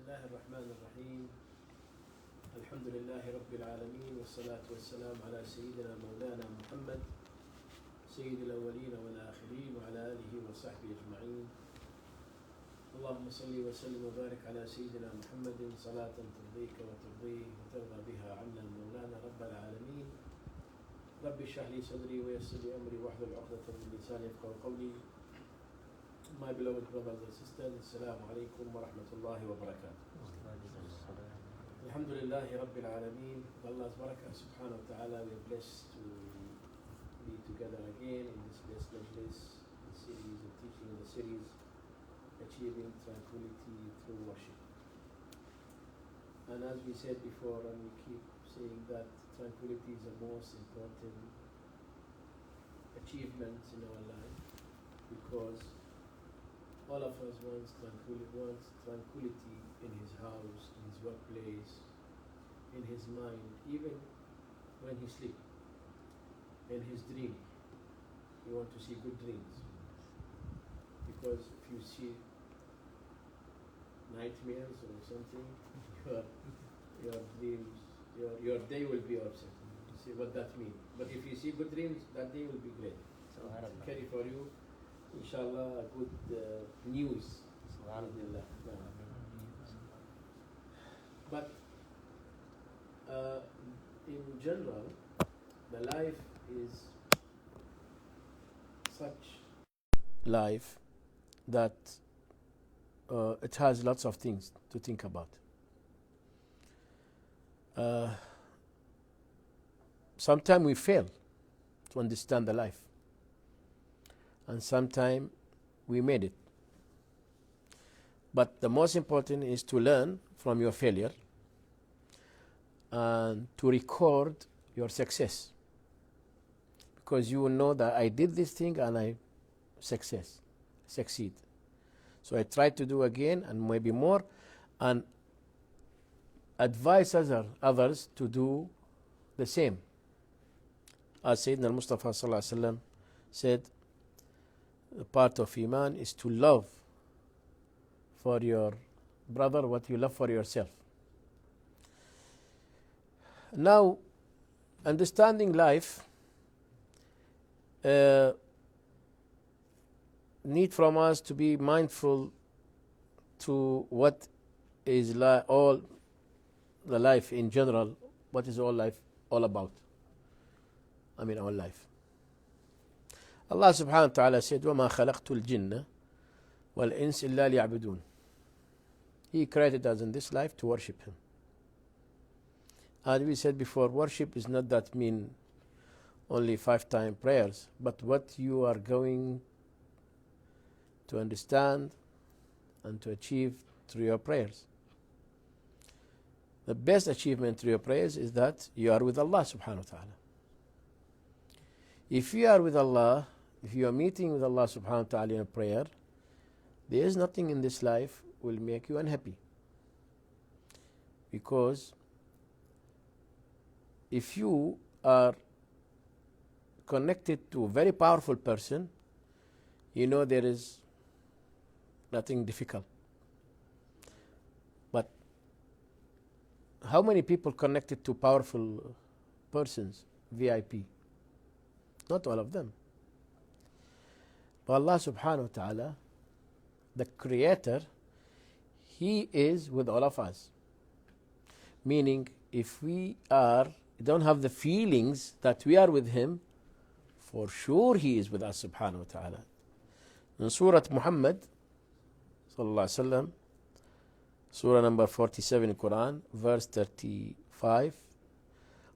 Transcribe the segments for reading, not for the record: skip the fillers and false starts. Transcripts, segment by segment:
الله الرحمن الرحيم الحمد لله رب العالمين والصلاة والسلام على سيدنا مولانا محمد سيد الأولين والآخرين وعلى آله وصحبه أجمعين. اللهم صل وسلم وبارك على سيدنا محمد صلاة ترضيك وترضيه وترضى بها عنا مولانا رب العالمين. رب اشرح لي صدري ويسر لي أمري واحلل عقدة من لساني يفقهوا قولي. My beloved brothers and sisters, Assalamu alaikum wa rahmatullahi wa barakatuh. Alhamdulillah Rabbil Alameen. With Allah's barakah subhanahu wa ta'ala, we are blessed to be together again in this blessed majlis, the series of teaching in the series, Achieving Tranquility Through Worship. And as we said before, and we keep saying that tranquility is the most important achievement in our life, because all of us wants tranquility in his house, in his workplace, in his mind, even when he sleeps, in his dream. You want to see good dreams. Because if you see nightmares or something, your dreams, your day will be upset. You see what that means. But if you see good dreams, that day will be great. So carry for you, inshallah, good news. But in general, the life is such life that it has lots of things to think about. Sometimes we fail to understand the life, and sometimes we made it. But the most important is to learn from your failure and to record your success, because you will know that I did this thing and I succeed. So I try to do again and maybe more, and advise others to do the same. As Sayyidina al-Mustafa sallallahu alaihi wasallam said, the part of Iman is to love for your brother what you love for yourself. Now, understanding life need from us to be mindful to what is all the life in general, what is all life all about. I mean our life. Allah subhanahu wa ta'ala said, وَمَا خَلَقْتُ الْجِنَّ وَالْإِنسِ إِلَّا لِيَعْبُدُونَ. He created us in this life to worship Him. And we said before, worship is not that mean only 5-time prayers, but what you are going to understand and to achieve through your prayers. The best achievement through your prayers is that you are with Allah subhanahu wa ta'ala. If you are with Allah, if you are meeting with Allah subhanahu wa ta'ala in a prayer, there is nothing in this life will make you unhappy. Because if you are connected to a very powerful person, you know there is nothing difficult. But how many people connected to powerful persons, VIP? Not all of them. But Allah subhanahu wa ta'ala, the creator, He is with all of us. Meaning, if we don't have the feelings that we are with Him, for sure He is with us subhanahu wa ta'ala. In Surah Muhammad sallallahu alaihi wasallam, Surah number 47 in Quran, verse 35,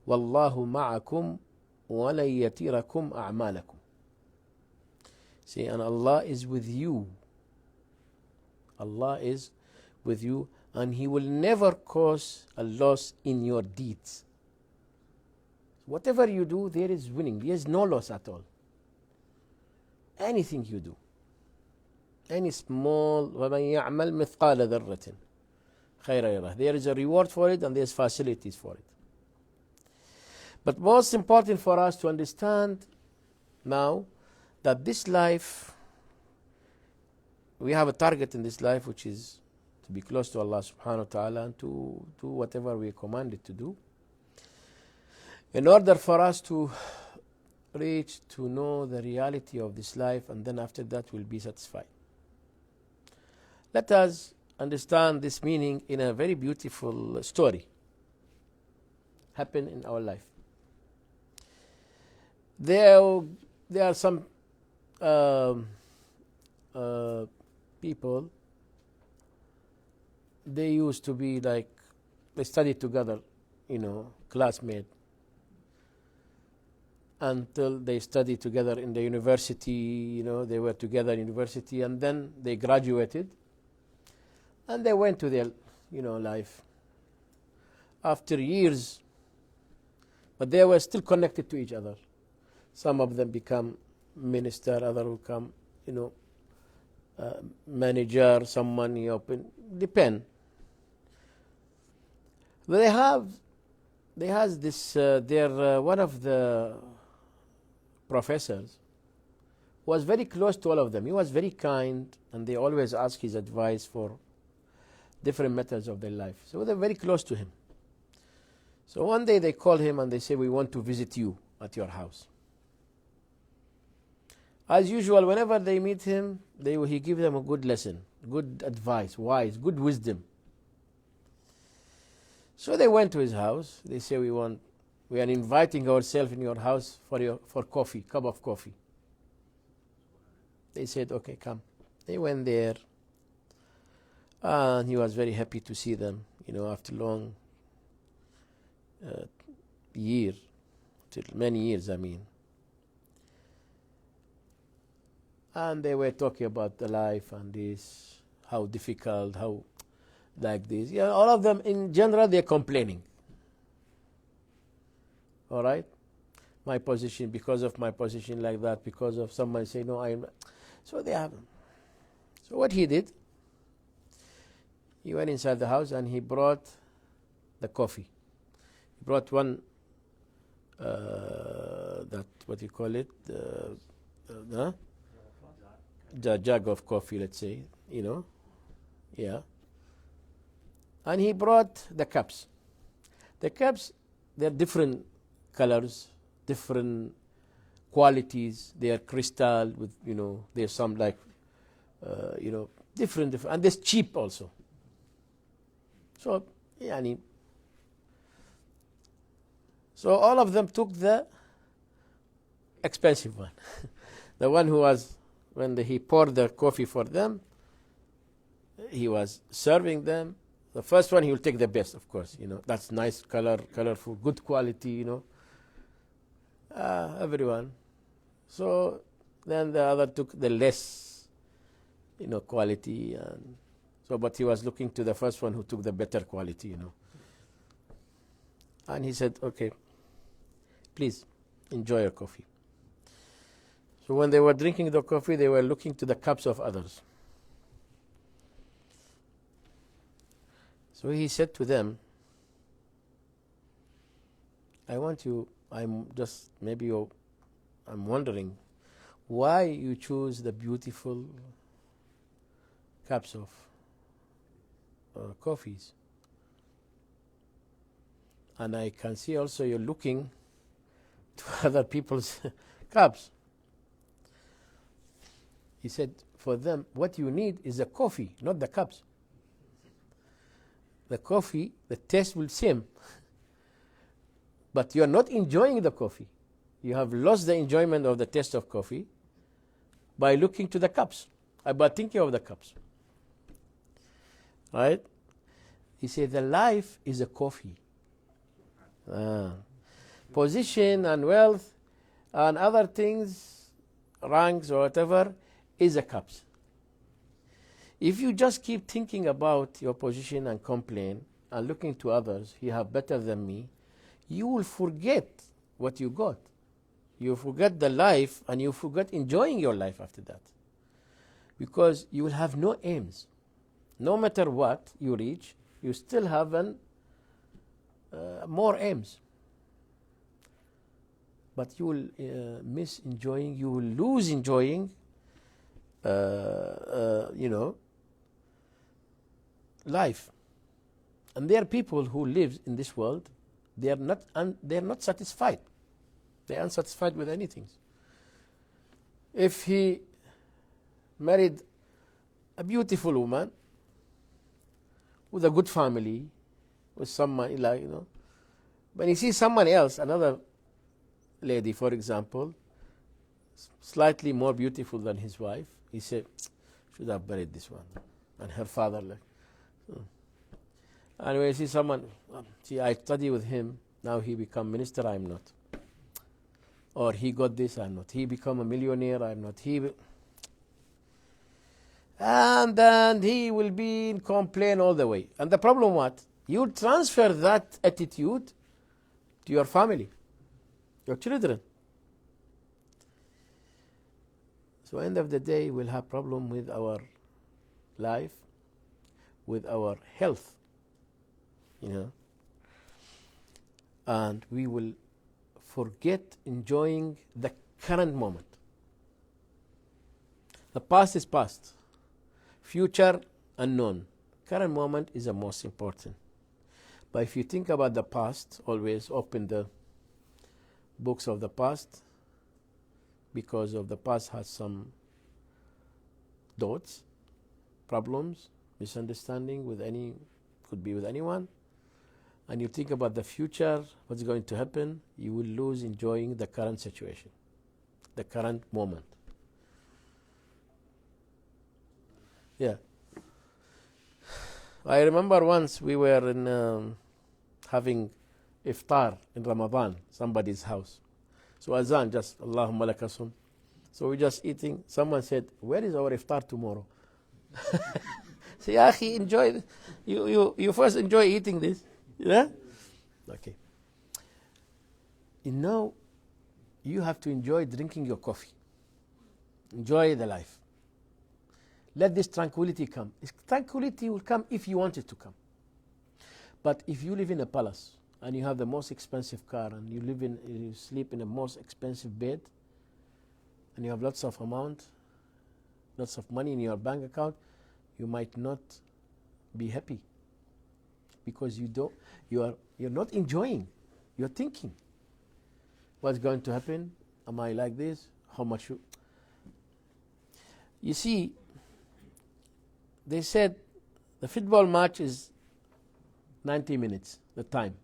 وَاللَّهُ مَعَكُمْ وَلَن يَتِرَكُمْ أَعْمَالَكُمْ. See, and Allah is with you. Allah is with you, and He will never cause a loss in your deeds. Whatever you do, there is winning. There is no loss at all. Anything you do, any small, وَمَنْ يَعْمَلْ مِثْقَالَ ذَرَّةٍ خَيْرًا يَرَهُ. There is a reward for it, and there is facilities for it. But most important for us to understand now that this life, we have a target in this life, which is to to be close to Allah subhanahu wa ta'ala and to do whatever we are commanded to do. In order for us to reach to know the reality of this life, and then after that we'll be satisfied. Let us understand this meaning in a very beautiful story happened in our life. There are some people, they used to be like, they studied together, classmate, until they studied together in the university, they were together in university, and then they graduated, and they went to their, life after years, but they were still connected to each other. Some of them become minister, others will come, manager, someone he open, depend. They has this, one of the professors was very close to all of them. He was very kind, and they always ask his advice for different matters of their life. So they're very close to him. So one day they call him and they say, we want to visit you at your house. As usual, whenever they meet him, he gives them a good lesson, good advice, wise, good wisdom. So they went to his house. They say, we are inviting ourselves in your house for coffee, cup of coffee. They said, okay, come. They went there, and he was very happy to see them, after long many years, I mean. And they were talking about the life and this, how difficult, how like this. Yeah, all of them in general, they're complaining. All right? My position, because of my position like that, because of someone say, no, I'm. So they have. So what he did, he went inside the house and he brought the coffee. He brought one, what you call it, the jug of coffee, let's say, yeah. And he brought the cups. The cups, they're different colors, different qualities. They are crystal with, there's some like, different, and there's cheap also. So, so all of them took the expensive one. The one who was, when he poured the coffee for them, he was serving them. The first one, he will take the best, of course. That's nice color, colorful, good quality, everyone. So then the other took the less, quality. And so, but he was looking to the first one who took the better quality, And he said, okay, please enjoy your coffee. So when they were drinking the coffee, they were looking to the cups of others. So he said to them, I'm wondering why you choose the beautiful cups of coffees. And I can see also you're looking to other people's cups. He said, for them, what you need is the coffee, not the cups. The coffee, the taste will same. But you are not enjoying the coffee. You have lost the enjoyment of the taste of coffee by looking to the cups, by thinking of the cups. Right? He said, the life is a coffee. Position and wealth and other things, ranks or whatever, is a cups. If you just keep thinking about your position and complain and looking to others, you have better than me, you will forget what you got. You forget the life, and you forget enjoying your life after that. Because you will have no aims. No matter what you reach, you still have more aims. But you will miss enjoying, you will lose enjoying, life. And there are people who live in this world, they are not satisfied. They are unsatisfied with anything. If he married a beautiful woman with a good family, with someone like, when he sees someone else, another lady, for example, slightly more beautiful than his wife, he said, should have married this one. And her father, and when you see someone, see, I study with him, now he become minister, I'm not. Or he got this, I'm not. He become a millionaire, I'm not. And then he will be in complaint all the way. And the problem what? You transfer that attitude to your family, your children. So end of the day, we'll have problem with our life, with our health, and we will forget enjoying the current moment. The past is past, future unknown. Current moment is the most important. But if you think about the past, always open the books of the past, because of the past has some doubts, problems, misunderstanding could be with anyone. And you think about the future, what's going to happen, you will lose enjoying the current situation, the current moment. Yeah. I remember once we were in having iftar in Ramadan, somebody's house. So azan, just Allahumma lakasum. So we just eating. Someone said, where is our iftar tomorrow? Say, Akhi, enjoy this. You first enjoy eating this. Yeah? Okay. You have to enjoy drinking your coffee. Enjoy the life. Let this tranquility come. Tranquility will come if you want it to come. But if you live in a palace and you have the most expensive car and you sleep in the most expensive bed and you have lots of money in your bank account, you might not be happy because you're not enjoying. You're thinking, what's going to happen? Am I like this? How much? You see, they said the football match is 90 minutes, the time.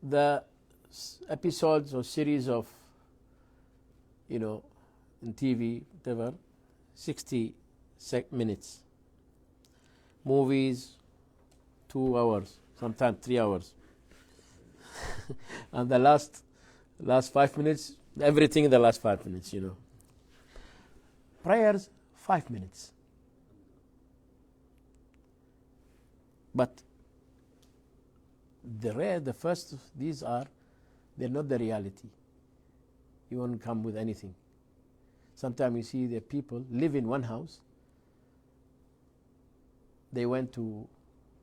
The episodes or series of, in TV, whatever, 60 minutes. Movies, 2 hours, sometimes 3 hours. And the last 5 minutes, everything in the last 5 minutes, Prayers, 5 minutes. But the first, they're not the reality. You won't come with anything. Sometimes you see the people live in one house. They went to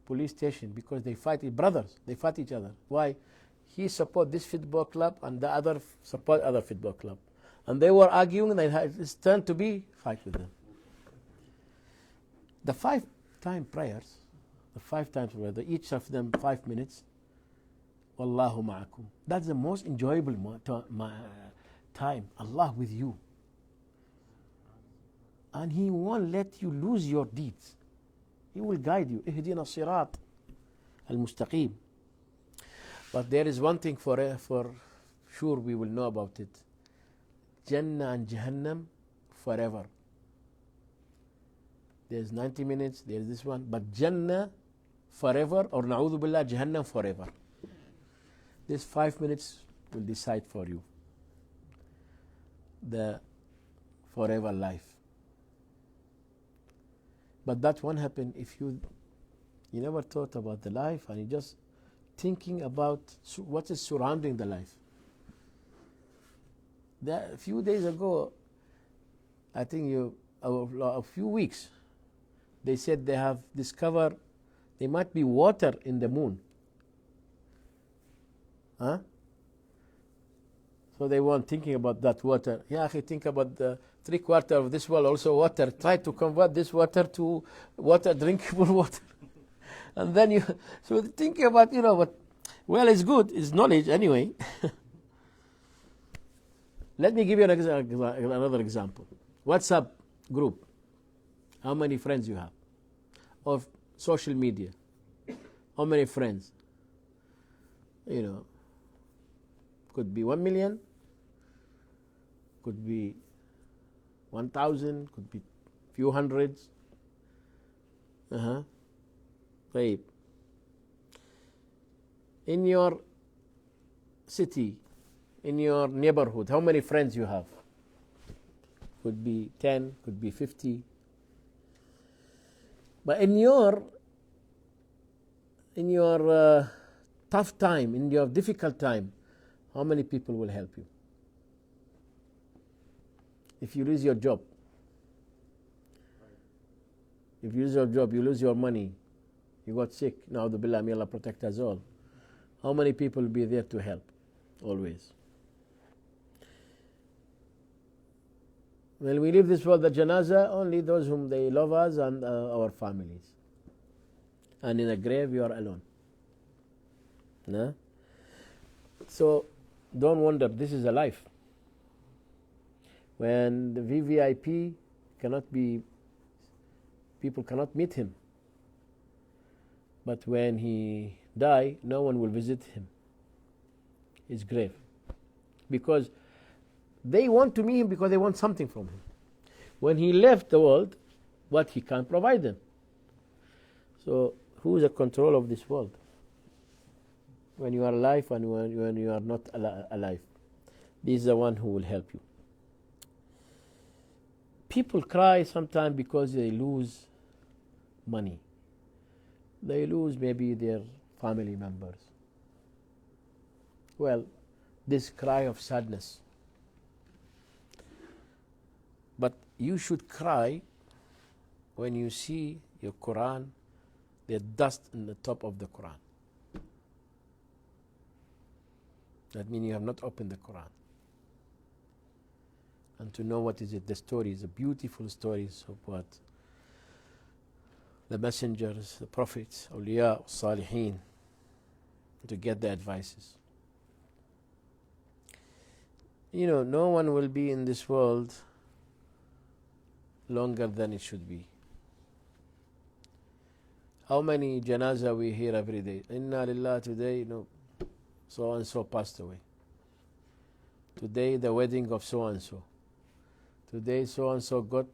police station because they fight brothers. They fight each other. Why? He support this football club and the other support other football club. And they were arguing and it's turned to be fight with them. The 5-time prayers, each of them 5 minutes, Wallahu ma'akum. That's the most enjoyable time. Allah with you. And He won't let you lose your deeds. He will guide you. Ihdina sirat al-mustaqim. But there is one thing for sure we will know about it. Jannah and Jahannam forever. There's 90 minutes, there's this one. But Jannah forever, or na'udhu billah, Jahannam forever. This 5 minutes will decide for you the forever life. But that won't happen if you never thought about the life and you're just thinking about what is surrounding the life. A few days ago, I think a few weeks, they said they have discovered there might be water in the moon. Huh? So they weren't thinking about that water. Yeah, think about the 3/4 of this well also water. Try to convert this water to water, drinkable water. And then so thinking about, what, well, it's good, it's knowledge anyway. Let me give you another example. WhatsApp group. How many friends you have? Of social media. How many friends? Could be 1 million, could be 1,000, could be few hundreds. Right. In your city, in your neighborhood, how many friends you have? Could be 10, could be 50. But in your tough time, in your difficult time, how many people will help you? If you lose your job, if you lose your job, you lose your money, you got sick, na'udhu billah, may Allah protect us all. How many people will be there to help? Always. When we leave this world, the janaza, only those whom they love us and our families. And in the grave, you are alone. No? So, don't wonder, this is a life. When the VVIP people cannot meet him. But when he die, no one will visit him, his grave. Because they want to meet him because they want something from him. When he left the world, what he can't provide them. So, who is in control of this world? When you are alive and when you are not alive. This is the one who will help you. People cry sometimes because they lose money. They lose maybe their family members. Well, this cry of sadness. But you should cry when you see your Quran, the dust in the top of the Quran. That means you have not opened the Quran. And to know what is it, the stories, the beautiful stories of what the messengers, the prophets, awliya, salihin, to get the advices. No one will be in this world longer than it should be. How many janazah we hear every day? Inna lillah, today, so and so passed away. Today the wedding of so and so. Today so and so got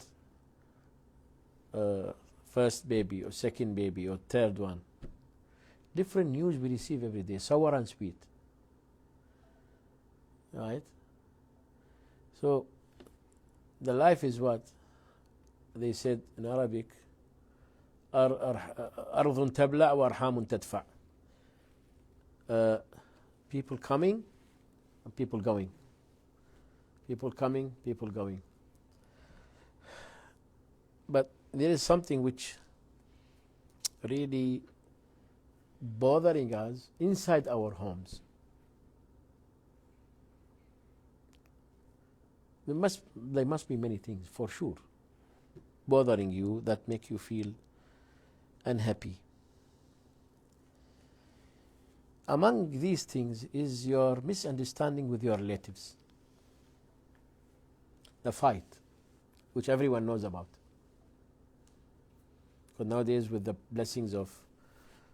first baby or second baby or third one. Different news we receive every day, sour and sweet. Right? So the life is what? They said in Arabic, أرض تبلع وأرحام تدفع. People coming and people going. People coming, people going. But there is something which really bothering us inside our homes. There must be many things, for sure, bothering you that make you feel unhappy. Among these things is your misunderstanding with your relatives. The fight, which everyone knows about. Because nowadays with the blessings of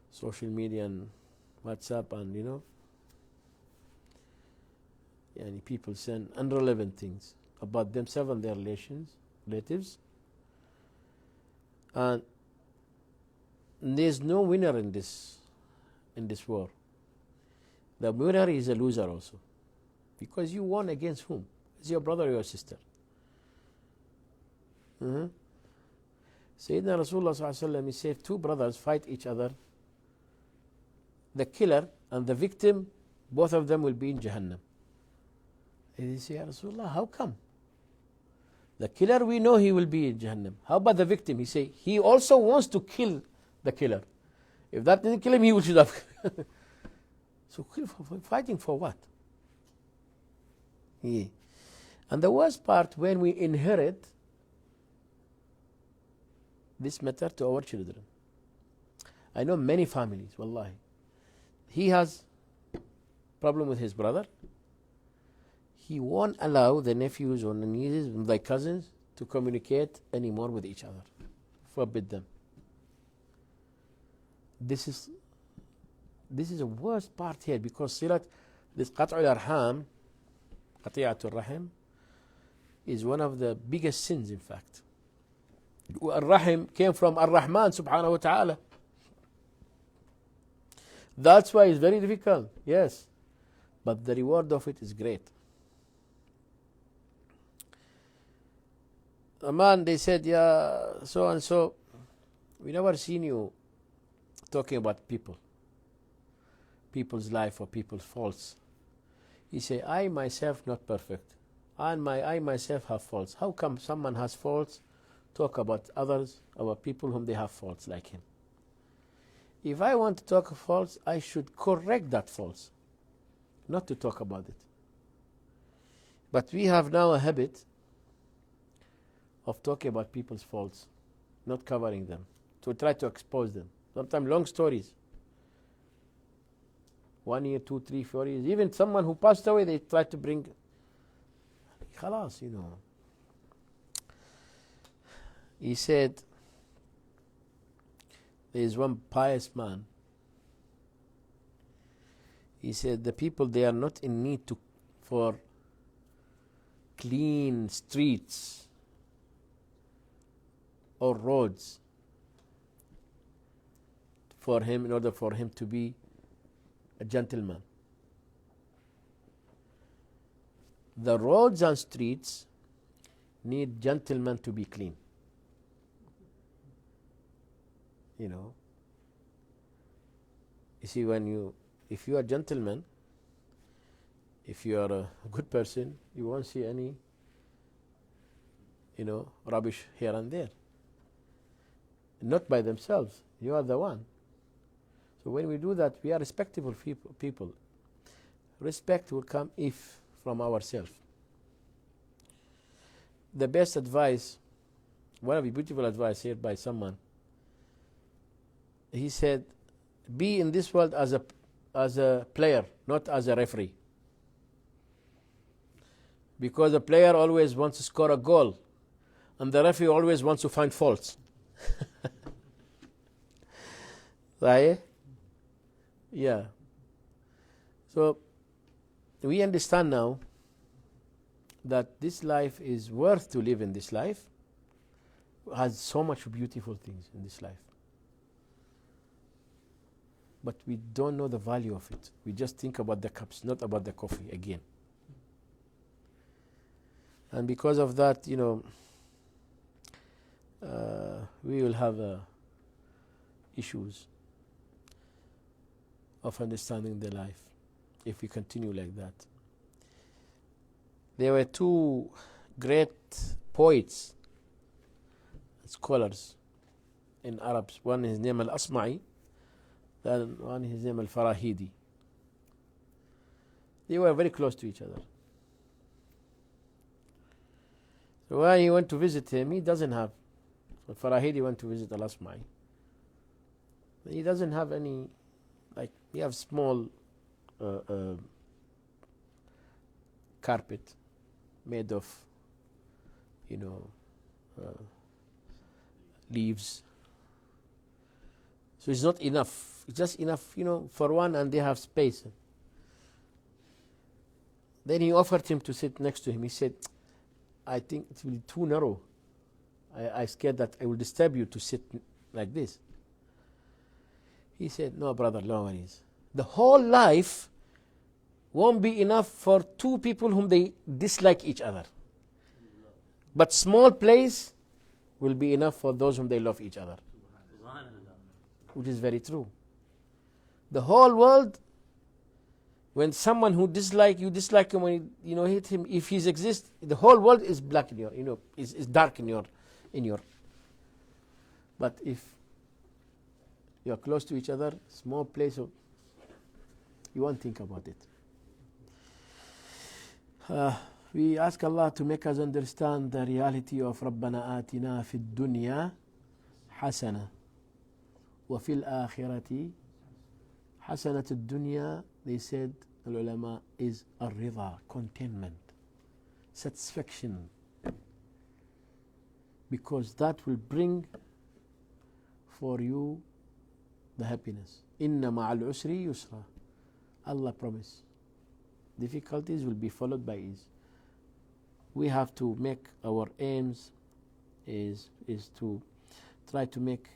social media and WhatsApp and people send irrelevant things about themselves and their relatives. And there's no winner in this war. The winner is a loser also. Because you won against whom? It's your brother or your sister. Sayyidina Rasulullah sallallahu alaihi wasallam, he said, two brothers fight each other. The killer and the victim, both of them will be in Jahannam. And he said, Ya Rasulullah, how come? The killer, we know he will be in Jahannam. How about the victim? He said, he also wants to kill the killer. If that didn't kill him, he should have. So fighting for what? Yeah. And the worst part, when we inherit this matter to our children. I know many families, wallahi. He has problem with his brother. He won't allow the nephews or the nieces and the cousins to communicate anymore with each other. Forbid them. This is the worst part here, because this qat'ul arham, qati'atul rahim, is one of the biggest sins, in fact. Ar-Rahim came from Ar-Rahman subhanahu wa ta'ala. That's why it's very difficult, yes. But the reward of it is great. A man, they said, yeah, so and so, we never seen you talking about people's life or people's faults. He said, I myself not perfect. And I myself have faults. How come someone has faults, talk about others, about people whom they have faults like him? If I want to talk of faults, I should correct that faults, not to talk about it. But we have now a habit of talking about people's faults, not covering them, to try to expose them. Sometimes long stories. 1 year, 2, 3, 4 years. Even someone who passed away, they try to bring. Khalas, He said, there is one pious man. He said, the people, they are not in need for clean streets or roads for him, in order for him to be a gentleman. The roads and streets need gentlemen to be clean. You see, if you are a gentleman, if you are a good person, you won't see any, rubbish here and there. Not by themselves. You are the one. So when we do that, we are respectable people. Respect will come from ourselves. The best advice, one of the beautiful advice here by someone, he said, be in this world as a player, not as a referee. Because the player always wants to score a goal, and the referee always wants to find faults. Right? Yeah. So we understand now that this life is worth to live in. This life has so much beautiful things in this life. But we don't know the value of it. We just think about the cups, not about the coffee again. And because of that, we will have issues of understanding the life if we continue like that. There were two great poets, scholars in Arabs. One is named Al-Asma'i, the other one is named Al-Farahidi. They were very close to each other. So when he went to visit him, he doesn't have. So Farahidi went to visit Al-Asma'i. He doesn't have any, he has small carpet made of, leaves. So it's not enough. It's just enough, for one, and they have space. Then he offered him to sit next to him. He said, I think it will be too narrow. I scared that I will disturb you to sit like this. He said, no, brother, no worries. The whole life won't be enough for two people whom they dislike each other. But small place will be enough for those whom they love each other. Which is very true. The whole world, when someone who dislike him, when you hate him, if he exists, the whole world is black in your, is dark in your. But if you are close to each other, small place, you won't think about it. We ask Allah to make us understand the reality of ربنا آتنا في الدنيا حسنة وفي الآخرة حسنة. الدنيا, they said, العلماء, is الرضا, contentment, satisfaction, because that will bring for you the happiness. إن مع العسر يسرا. Allah promise difficulties will be followed by ease. We have to make our aims is to try to make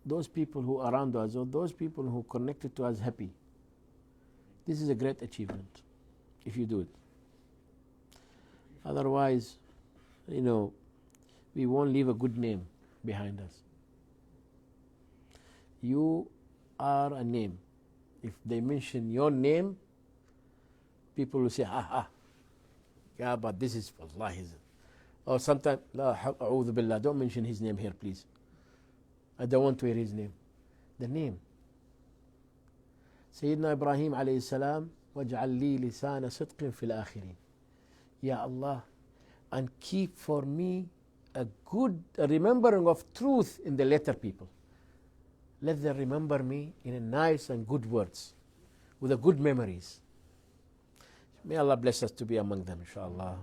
those people who are around us or those people who connected to us happy. This is a great achievement if you do it. Otherwise, we won't leave a good name behind us. You are a name. If they mention your name, people will say, yeah, but this is Wallahi. Or sometimes, La a'udhu billah, don't mention his name here, please. I don't want to hear his name. The name. Sayyidina Ibrahim alayhi salam, وَاجْعَلْ لِي لِسَانَ صِدْقٍ فِي الْآخِرِينَ. Ya Allah, and keep for me a remembering of truth in the later people. Let them remember me in a nice and good words, with a good memories. May Allah bless us to be among them, inshallah.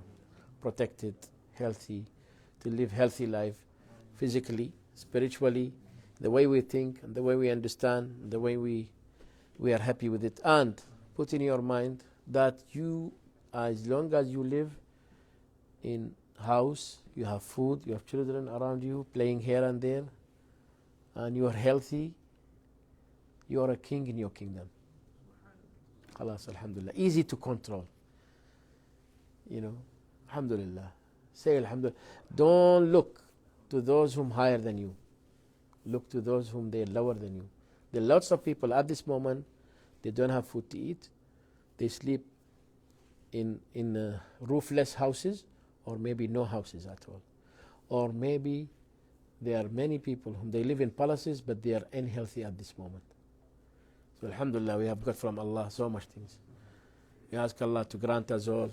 Protected, healthy, to live healthy life, physically, spiritually, the way we think, and the way we understand, and the way we are happy with it. And put in your mind that you, as long as you live in house, you have food, you have children around you playing here and there, and you are healthy, you are a king in your kingdom. Khalas, alhamdulillah. Easy to control. Alhamdulillah. Say alhamdulillah. Don't look to those whom higher than you. Look to those whom they are lower than you. There are lots of people at this moment, they don't have food to eat. They sleep in roofless houses, or maybe no houses at all. Or maybe there are many people whom they live in palaces, but they are unhealthy at this moment. So alhamdulillah, we have got from Allah so much things. We ask Allah to grant us all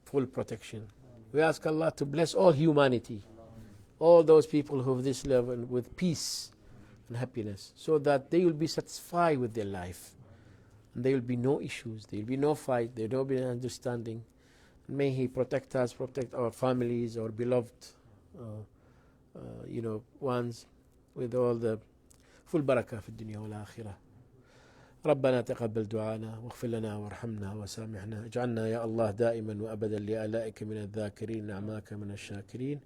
full protection. We ask Allah to bless all humanity, all those people who have this level with peace and happiness, so that they will be satisfied with their life. And there will be no issues, there will be no fight, there will be understanding. May He protect us, protect our families, our beloved ones, with all the full barakah في الدنيا والآخرة. ربنا تقبل دعانا واغفر لنا وارحمنا وسامحنا. اجعلنا يا الله دائما وأبدا لآلائك من الذاكرين، نعماك من الشاكرين،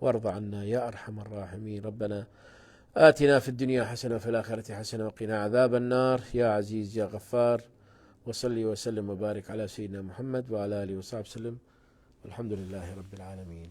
وارض عنا يا أرحم الراحمين. ربنا آتنا في الدنيا حسنة وفي الآخرة حسنة وقنا عذاب النار يا عزيز يا غفار. وصلي وسلم وبارك على سيدنا محمد وعلى آله وصحبه وسلم. والحمد لله رب العالمين.